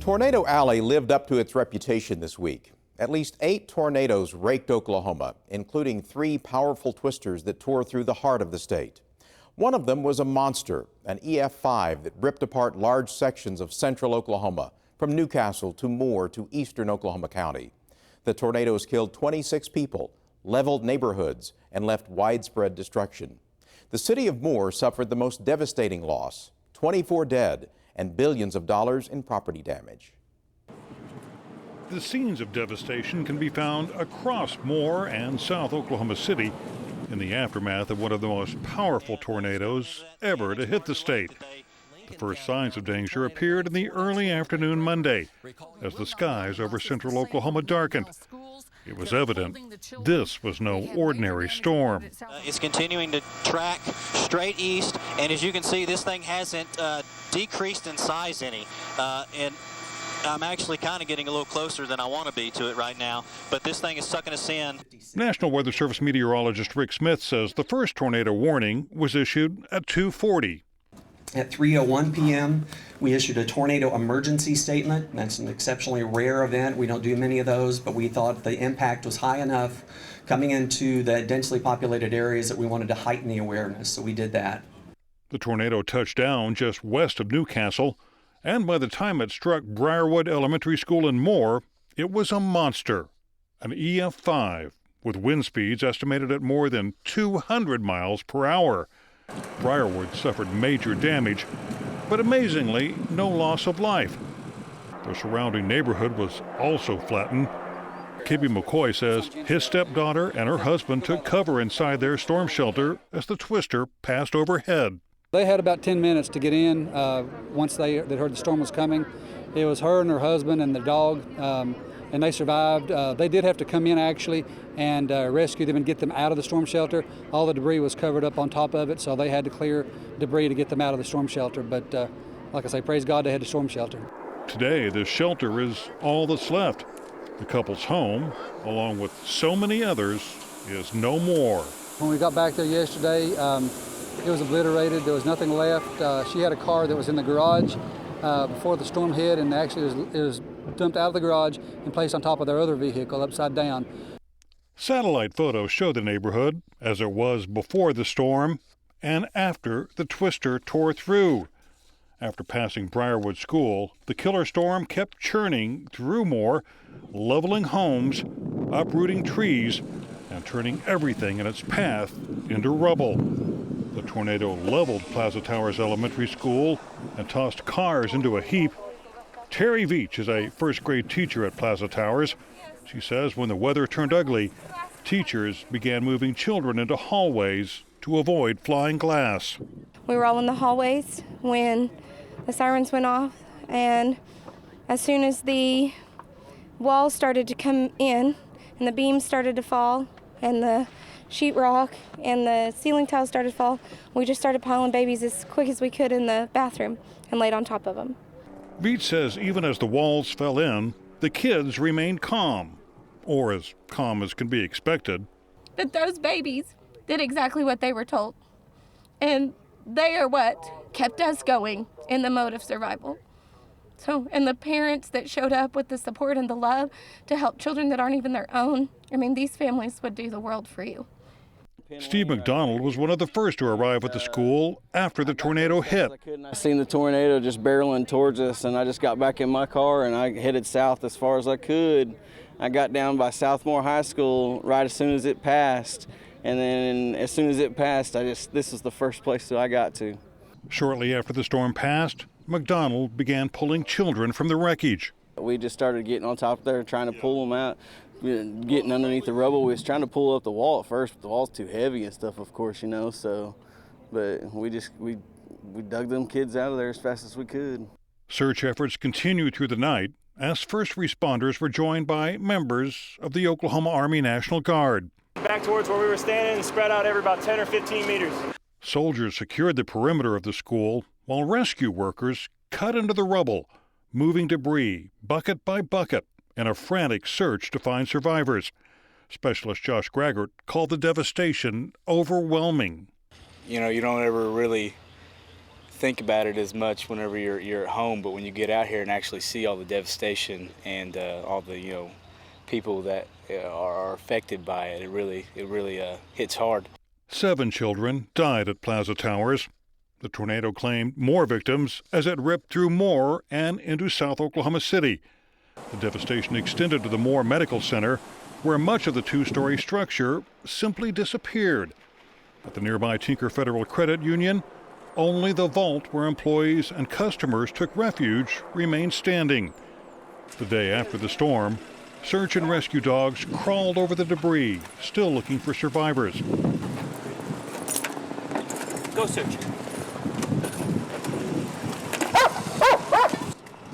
Tornado Alley lived up to its reputation this week. At least 8 tornadoes raked Oklahoma, including 3 powerful twisters that tore through the heart of the state. One of them was a monster, an EF5 that ripped apart large sections of central Oklahoma, from Newcastle to Moore to eastern Oklahoma County. The tornadoes killed 26 people, leveled neighborhoods, and left widespread destruction. The city of Moore suffered the most devastating loss, 24 dead and billions of dollars in property damage. The scenes of devastation can be found across Moore and South Oklahoma City in the aftermath of one of the most powerful tornadoes ever to hit the state. The first signs of danger appeared in the early afternoon Monday as the skies over central Oklahoma darkened. It was evident this was no ordinary storm. It's continuing to track straight east, and as you can see, this thing hasn't decreased in size any. And I'm actually kind of getting a little closer than I want to be to it right now, but this thing is sucking us in. National Weather Service meteorologist Rick Smith says the first tornado warning was issued at 2:40. At 3:01 p.m., we issued a tornado emergency statement. That's an exceptionally rare event. We don't do many of those, but we thought the impact was high enough coming into the densely populated areas that we wanted to heighten the awareness, so we did that. The tornado touched down just west of Newcastle, and by the time it struck Briarwood Elementary School in Moore, it was a monster, an EF5 with wind speeds estimated at more than 200 miles per hour. Briarwood suffered major damage, but amazingly, no loss of life. The surrounding neighborhood was also flattened. Kibby McCoy says his stepdaughter and her husband took cover inside their storm shelter as the twister passed overhead. They had about 10 minutes to get in once they heard the storm was coming. It was her and her husband and the dog, and they survived. They did have to come in actually and rescue them and get them out of the storm shelter. All the debris was covered up on top of it, so they had to clear debris to get them out of the storm shelter. But like I say, praise God they had a storm shelter. Today, the shelter is all that's left. The couple's home, along with so many others, is no more. When we got back there yesterday, it was obliterated. There was nothing left. She had a car that was in the garage before the storm hit, and actually it was dumped out of the garage and placed on top of their other vehicle upside down. Satellite photos show the neighborhood as it was before the storm and after the twister tore through. After passing Briarwood School, the killer storm kept churning through Moore, leveling homes, uprooting trees, and turning everything in its path into rubble. The tornado leveled Plaza Towers Elementary School and tossed cars into a heap. Terry Veach is a first-grade teacher at Plaza Towers. She says when the weather turned ugly, teachers began moving children into hallways to avoid flying glass. We were all in the hallways when the sirens went off, and as soon as the walls started to come in and the beams started to fall and the sheetrock and the ceiling tiles started to fall, we just started piling babies as quick as we could in the bathroom and laid on top of them. Veach says even as the walls fell in, the kids remained calm, or as calm as can be expected. But those babies did exactly what they were told, and they are what kept us going in the mode of survival. So, and the parents that showed up with the support and the love to help children that aren't even their own, I mean, these families would do the world for you. Steve McDonald was one of the first to arrive at the school after the tornado hit. I seen the tornado just barreling towards us, and I just got back in my car and I headed south as far as I could. I got down by Southmore High School right as soon as it passed, and then as soon as it passed, this was the first place that I got to. Shortly after the storm passed, McDonald began pulling children from the wreckage. We just started getting on top there, trying to pull them out, getting underneath the rubble. We was trying to pull up the wall at first, but the wall's too heavy and stuff, of course, you know, so, but we dug them kids out of there as fast as we could. Search efforts continued through the night as first responders were joined by members of the Oklahoma Army National Guard. Back towards where we were standing, spread out every about 10 or 15 meters. Soldiers secured the perimeter of the school while rescue workers cut into the rubble, moving debris bucket by bucket in a frantic search to find survivors. Specialist Josh Graggart called the devastation overwhelming. You know, you don't ever really think about it as much whenever you're at home, but when you get out here and actually see all the devastation and all the people that are affected by it, it really hits hard. 7 children died at Plaza Towers. The tornado claimed more victims as it ripped through Moore and into South Oklahoma City. The devastation extended to the Moore Medical Center, where much of the 2-story structure simply disappeared. At the nearby Tinker Federal Credit Union, only the vault where employees and customers took refuge remained standing. The day after the storm, search and rescue dogs crawled over the debris, still looking for survivors. Go search.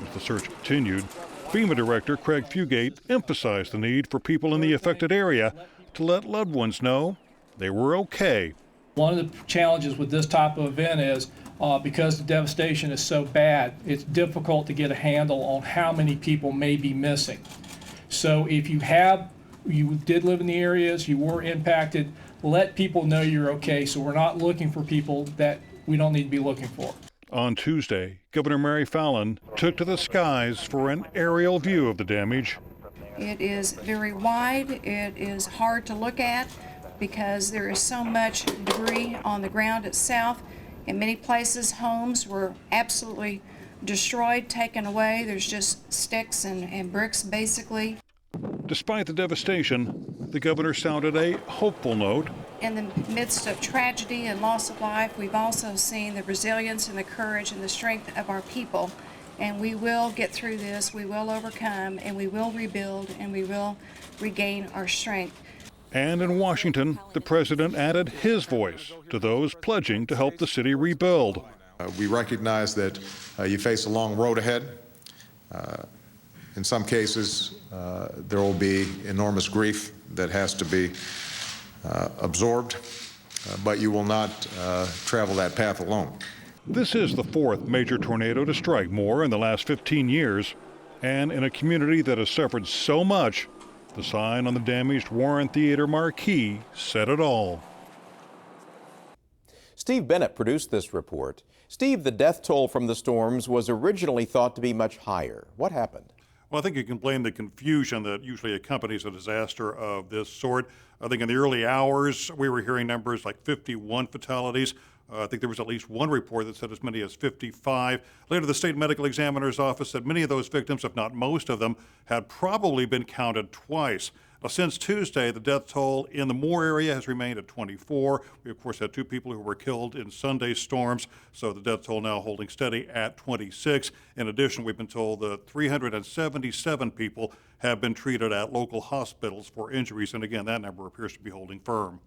As the search continued, FEMA Director Craig Fugate emphasized the need for people in the affected area to let loved ones know they were okay. One of the challenges with this type of event is because the devastation is so bad, it's difficult to get a handle on how many people may be missing. So if you did live in the areas, you were impacted, let people know you're okay, so we're not looking for people that we don't need to be looking for. On Tuesday, Governor Mary Fallin took to the skies for an aerial view of the damage. It is very wide. It is hard to look at because there is so much debris on the ground itself. In many places, homes were absolutely destroyed, taken away. There's just sticks and bricks, basically. Despite the devastation, the governor sounded a hopeful note. In the midst of tragedy and loss of life, we've also seen the resilience and the courage and the strength of our people. And we will get through this, we will overcome, and we will rebuild, and we will regain our strength. And in Washington, the president added his voice to those pledging to help the city rebuild. We recognize that you face a long road ahead. In some cases, there will be enormous grief that has to be absorbed, but you will not travel that path alone. This is the 4th major tornado to strike Moore in the last 15 years, and in a community that has suffered so much, the sign on the damaged Warren Theater marquee said it all. Steve Bennett produced this report. Steve, the death toll from the storms was originally thought to be much higher. What happened? Well, I think you can blame the confusion that usually accompanies a disaster of this sort. I think in the early hours, we were hearing numbers like 51 fatalities. I think there was at least one report that said as many as 55. Later, the state medical examiner's office said many of those victims, if not most of them, had probably been counted twice. Now, since Tuesday, the death toll in the Moore area has remained at 24. We, of course, had 2 people who were killed in Sunday's storms, so the death toll now holding steady at 26. In addition, we've been told that 377 people have been treated at local hospitals for injuries, and again, that number appears to be holding firm.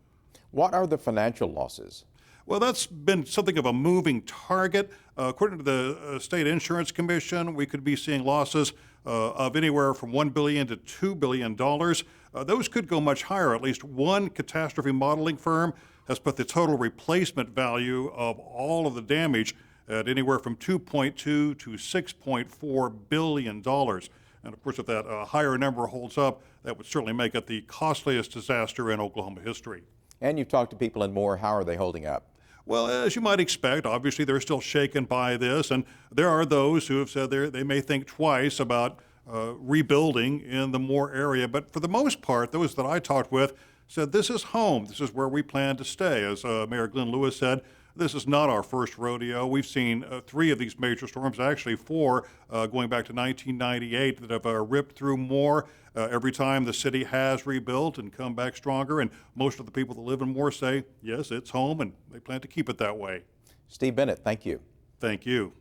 What are the financial losses? Well, that's been something of a moving target. According to the State Insurance Commission, we could be seeing losses of anywhere from $1 billion to $2 billion. Those could go much higher. At least one catastrophe modeling firm has put the total replacement value of all of the damage at anywhere from $2.2 to $6.4 billion. And of course, if that higher number holds up, that would certainly make it the costliest disaster in Oklahoma history. And you've talked to people in Moore. How are they holding up? Well, as you might expect, obviously they're still shaken by this, and there are those who have said they may think twice about rebuilding in the Moore area. But for the most part, those that I talked with said this is home. This is where we plan to stay. As Mayor Glenn Lewis said, this is not our first rodeo. We've seen 3 of these major storms, actually 4, going back to 1998, that have ripped through Moore. Every time the city has rebuilt and come back stronger, and most of the people that live in Moore say, yes, it's home, and they plan to keep it that way. Steve Bennett, thank you. Thank you.